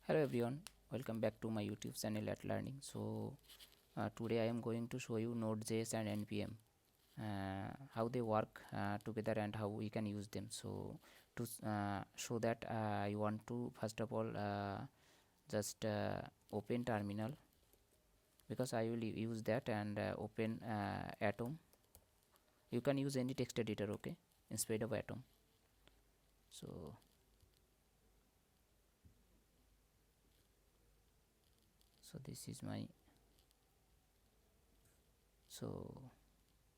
Hello everyone, welcome back to my YouTube channel at Learning. Today I am going to show you node.js and npm, how they work together and how we can use them. To show that, I want to first of all just open terminal, because I will use that, and open Atom. You can use any text editor, okay, instead of Atom. So this is my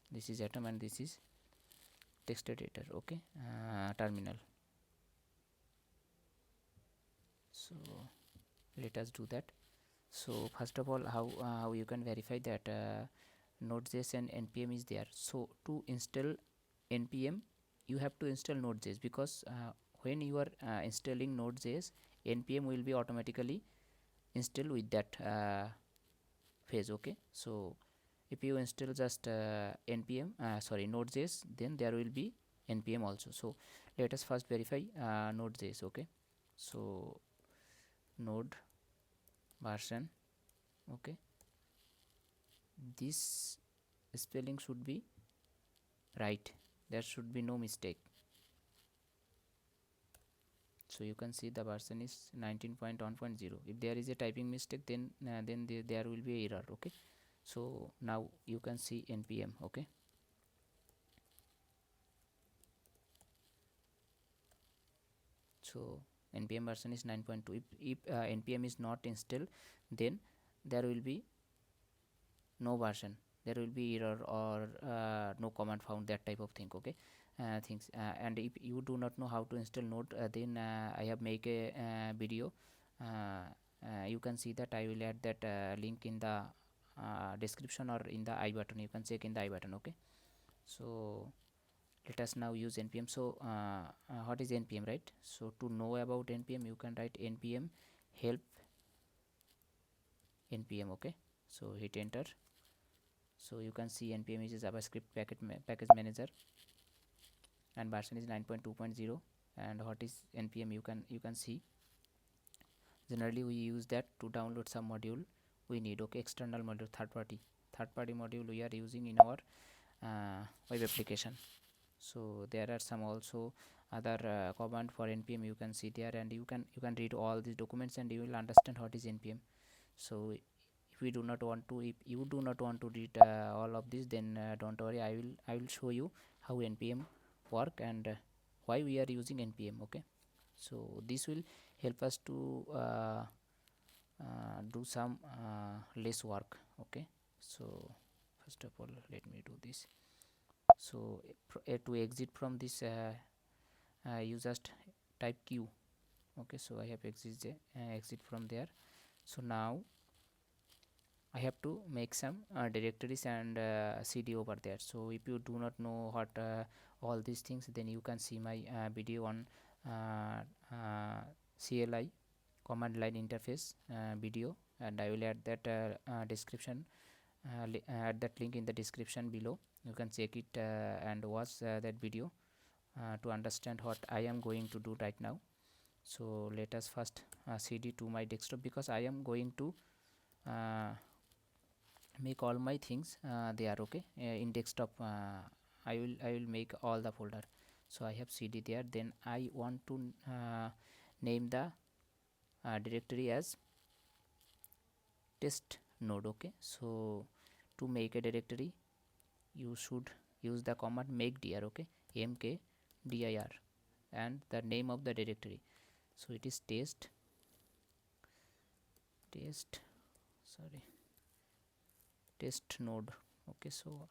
this is Atom and this is text editor, okay. Terminal. So let us do that. So first of all, how you can verify that node.js and npm is there. So to install npm, you have to install node.js, because when you are installing node.js, npm will be automatically installed with that phase, okay. So if you install just npm sorry node.js, then there will be npm also. So let us first verify node.js, okay. So node version, okay, this spelling should be right, there should be no mistake. So you can see the version is 19.1.0. if there is a typing mistake, then there will be error, okay. So now you can see npm, okay. So npm version is 9.2. If npm is not installed, then there will be no version, there will be error, or no command found, that type of thing, okay. Things And if you do not know how to install node, then I have make a video. You can see that. I will add that link in the description or in the I button. You can check in the I button, okay. So let us now use npm. So what is npm, right? So to know about npm, you can write npm help npm, okay. So hit enter. So you can see npm is a javascript package manager, and version is 9.2.0. and what is npm, you can see. Generally we use that to download some module we need, okay. External module, third party module we are using in our web application. So there are some also other command for npm, you can see there, and you can read all these documents and you will understand what is npm. So if we do not want to if you do not want to read all of this, then don't worry, I will show you how npm work, and why we are using npm, okay. So this will help us to do some less work, okay. So first of all, let me do this. So to exit from this, you just type q, okay. So I have exit from there. So now I have to make some directories and cd over there. So if you do not know what all these things, then you can see my video on uh, CLI, command line interface video, and I will add that description, add that link in the description below. You can check it and watch that video to understand what I am going to do right now. So let us first cd to my desktop, because I am going to make all my things there, okay. In desktop, I will make all the folder. So I have cd there. Then I want to name the directory as test node, okay. So to make a directory, you should use the command make dir, okay. mkdir, and the name of the directory, so it is test sorry test node, okay. So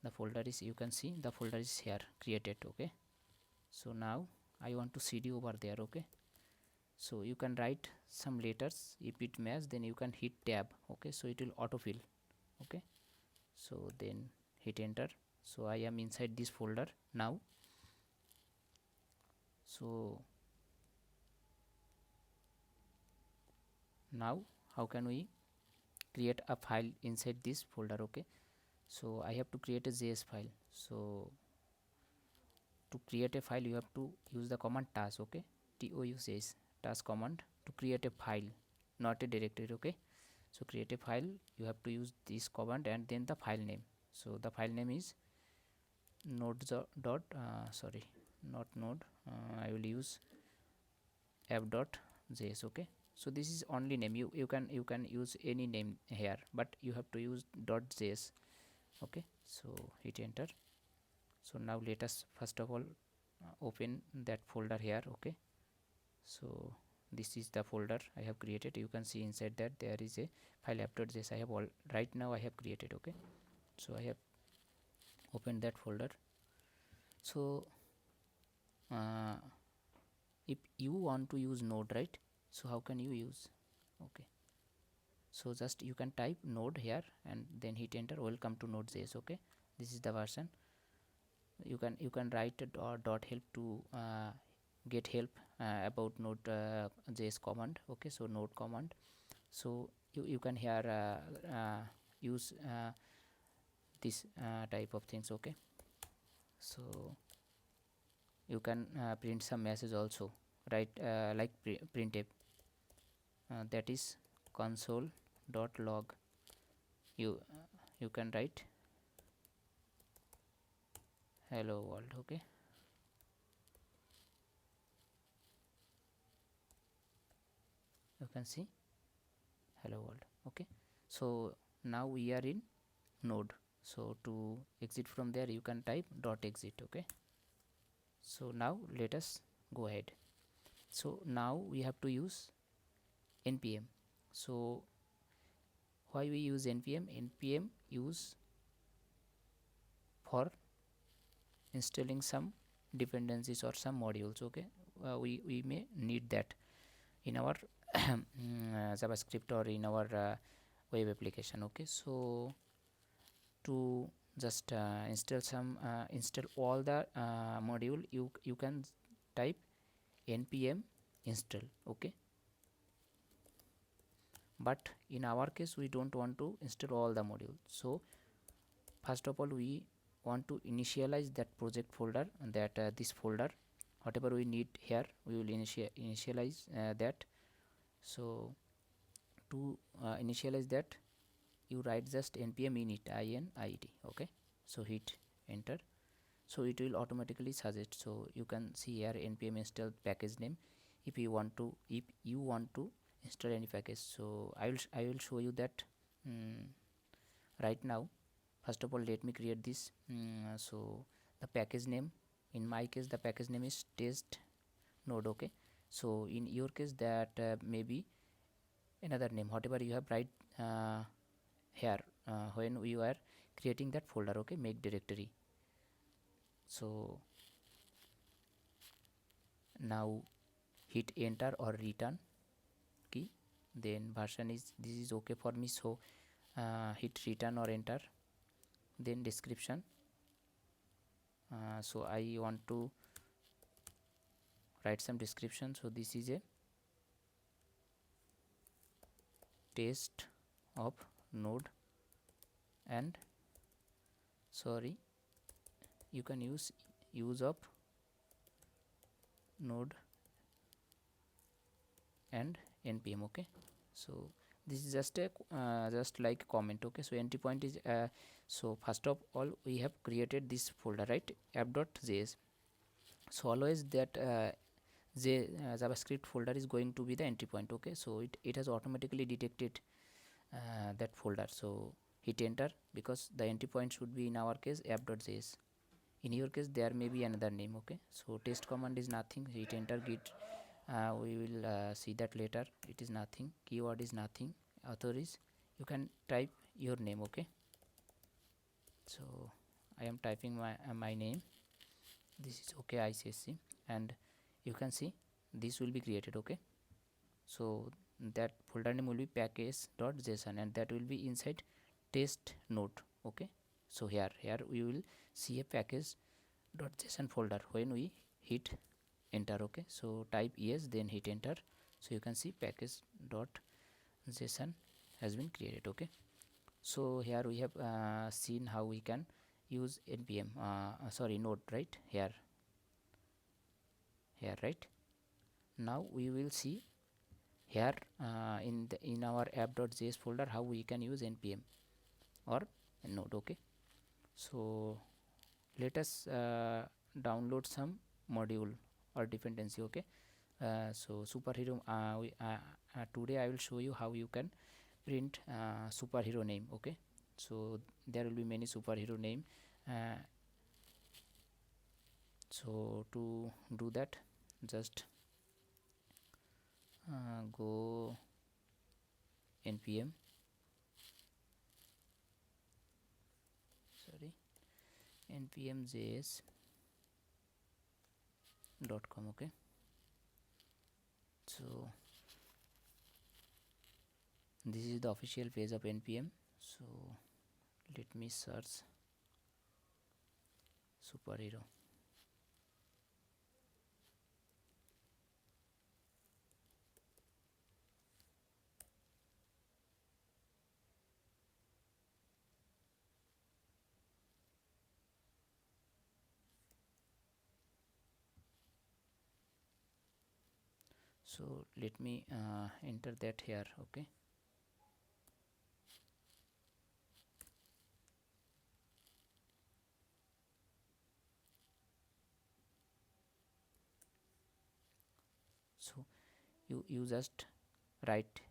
the folder is, you can see the folder is here created, okay. So now I want to cd over there, okay. So you can write some letters, if it match, then you can hit tab, okay. So it will autofill, okay. So then hit enter. So I am inside this folder now. So now how can we create a file inside this folder, okay. So I have to create a js file. So to create a file, you have to use the command task, okay. TOUCS, task command to create a file, not a directory. Okay, so create a file, you have to use this command and then the file name. So the file name is node dot sorry, not node, I will use app.js. okay, so this is only name. You can use any name here, but you have to use .js. okay, so hit enter. So now let us first of all open that folder here. okay, so this is the folder I have created. You can see inside that there is a file app.js I have all right now I have created. okay, so I have opened that folder. So uh, if you want to use node, right, so how can you use? okay, so just you can type node here and then hit enter. Welcome to node.js. okay, this is the version. You can write a dot help to get help about node.js command. okay, so node command. So you can here use this type of things. okay, so you can print some message also, right, like printf, that is console.log. You can write hello world. okay, you can see hello world. okay, so now we are in node. So to exit from there you can type dot exit. okay, so now let us go ahead. So now we have to use npm. So why we use npm use for installing some dependencies or some modules. okay, we may need that in our javascript or in our web application. okay, so to just install all the module, you can type npm install. okay, but in our case we don't want to install all the modules. So first of all we want to initialize that project folder, that this folder whatever we need here we will initialize that. So to initialize that you write just npm init. okay, so hit enter. So it will automatically suggest. So you can see here npm install package name if you want to install any package. So I will show you that right now. First of all let me create this. So the package name, in my case the package name is test node. okay, so in your case that maybe another name whatever you have write here when we are creating that folder. okay, make directory. So now hit enter or return key, then version is this is okay for me. So hit return or enter, then description. So I want to write some description. So this is a test of node, and sorry you can use of node and npm. okay, so this is just a just like comment. okay, so entry point is so first of all we have created this folder, right, app.js. so always that javascript folder is going to be the entry point. okay, so it has automatically detected that folder. so hit enter because the entry point should be in our case app.js. in your case there may be another name. okay, so test command is nothing. hit enter git, we will see that later. it is nothing. keyword is nothing. author is, you can type your name. okay, so I am typing my name. this is okay, ICSC, and you can see this will be created. okay, so that folder name will be package.json and that will be inside test node. okay, so here we will see a package.json folder when we hit enter. okay, so type yes then hit enter. so you can see package.json has been created. okay, so here we have seen how we can use npm sorry node, right, here right. Now we will see here in our app.js folder how we can use npm or node. Okay, so let us download some module or dependency. Okay, so superhero, today I will show you how you can print superhero name. Okay, so there will be many superhero name. So to do that, just go npm, sorry, npmjs.com. okay, so this is the official page of npm. So let me search superhero. So let me enter that here. Okay, so you just write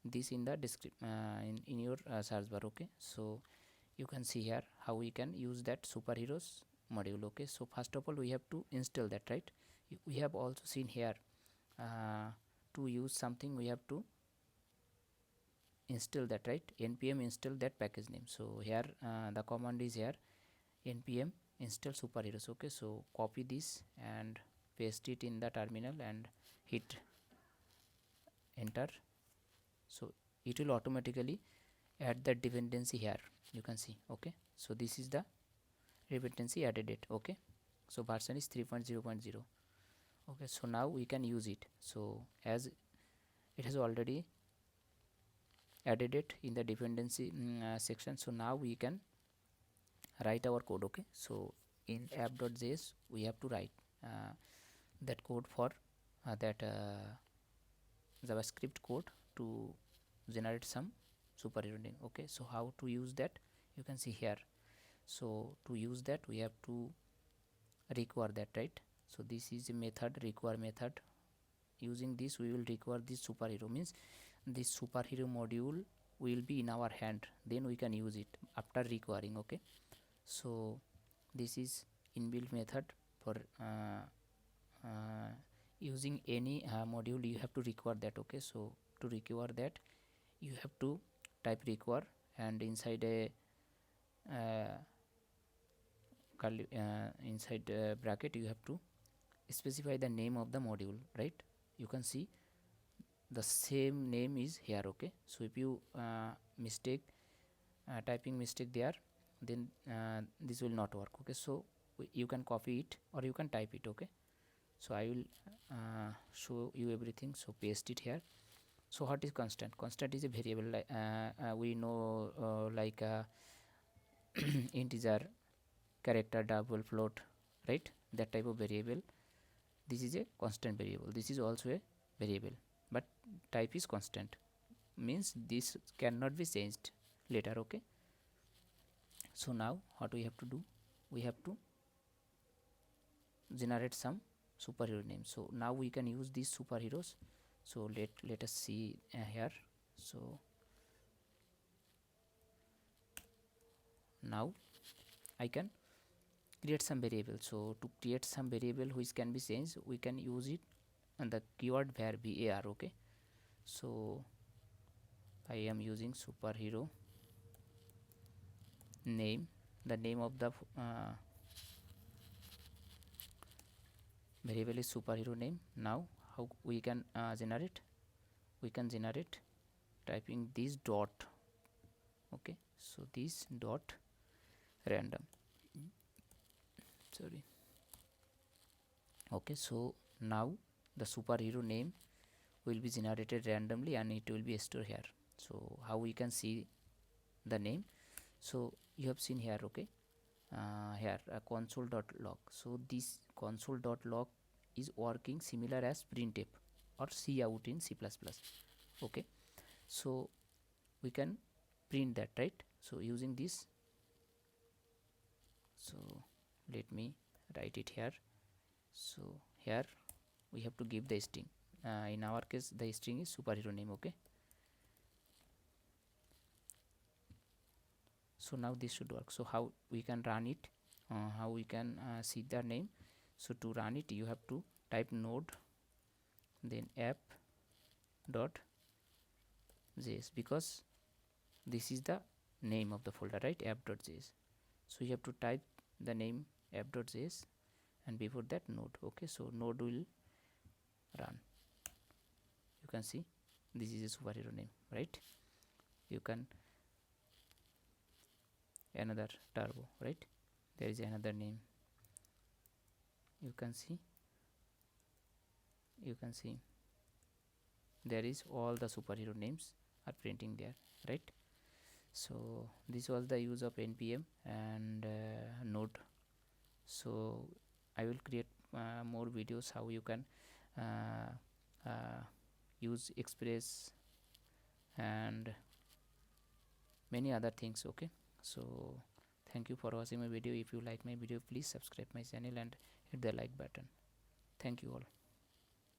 this in the description in your search bar. Okay, so you can see here how we can use that superheroes module. Okay, so first of all we have to install that, right? We have also seen here to use something we have to install that, right? npm install that package name. So here the command is here npm install superheroes. Okay, so copy this and paste it in the terminal and hit enter. So it will automatically add the dependency here, you can see. Okay, so this is the dependency added it. Okay, so version is 3.0.0. okay, so now we can use it. So as it has already added it in the dependency section, so now we can write our code. Okay, so in app.js we have to write that code for that javascript code to generate some superhero name. Okay, so how to use that, you can see here. So to use that we have to require that, right? So this is a method, require method. Using this we will require this superhero, means this superhero module will be in our hand, then we can use it after requiring. Okay, so this is inbuilt method for using any module you have to require that. Okay, so to require that you have to type require and inside a inside bracket you have to specify the name of the module, right? You can see the same name is here. Okay, so if you mistake typing mistake there, then this will not work. Okay, so you can copy it or you can type it. Okay, so I will show you everything. So paste it here. So what is constant? Constant is a variable, like we know like integer, character, double, float, right? That type of variable. This is a constant variable. This is also a variable, but type is constant, means this cannot be changed later. Okay, so now what we have to do, we have to generate some superhero name. So now we can use these superheroes. So let us see here. So now I can create some variable. So to create some variable which can be changed, we can use it and the keyword var. Okay, so I am using superhero name, the name of the variable is superhero name. Now how we can generate, we can generate typing this dot. Okay, so this dot random, sorry. Okay, so now the superhero name will be generated randomly and it will be stored here. So how we can see the name, so you have seen here. Okay, here console.log. so this console.log is working similar as printf. or cout in C++. Okay, so we can print that, right? So using this, so let me write it here. So here we have to give the string. In our case the string is superhero name. Okay, so now this should work. So how we can run it, how we can see the name? So to run it you have to type node then app dot js, because this is the name of the folder, right? app.js. So you have to type the name app.js and before that node. Okay, so node will run. You can see this is a superhero name, right? You can another turbo, right? There is another name. You can see there is all the superhero names are printing there, right? So this was the use of npm and node. So I will create more videos how you can uh, uh, use express and many other things. Okay, so thank you for watching my video. If you like my video, please subscribe my channel and hit the like button. Thank you all.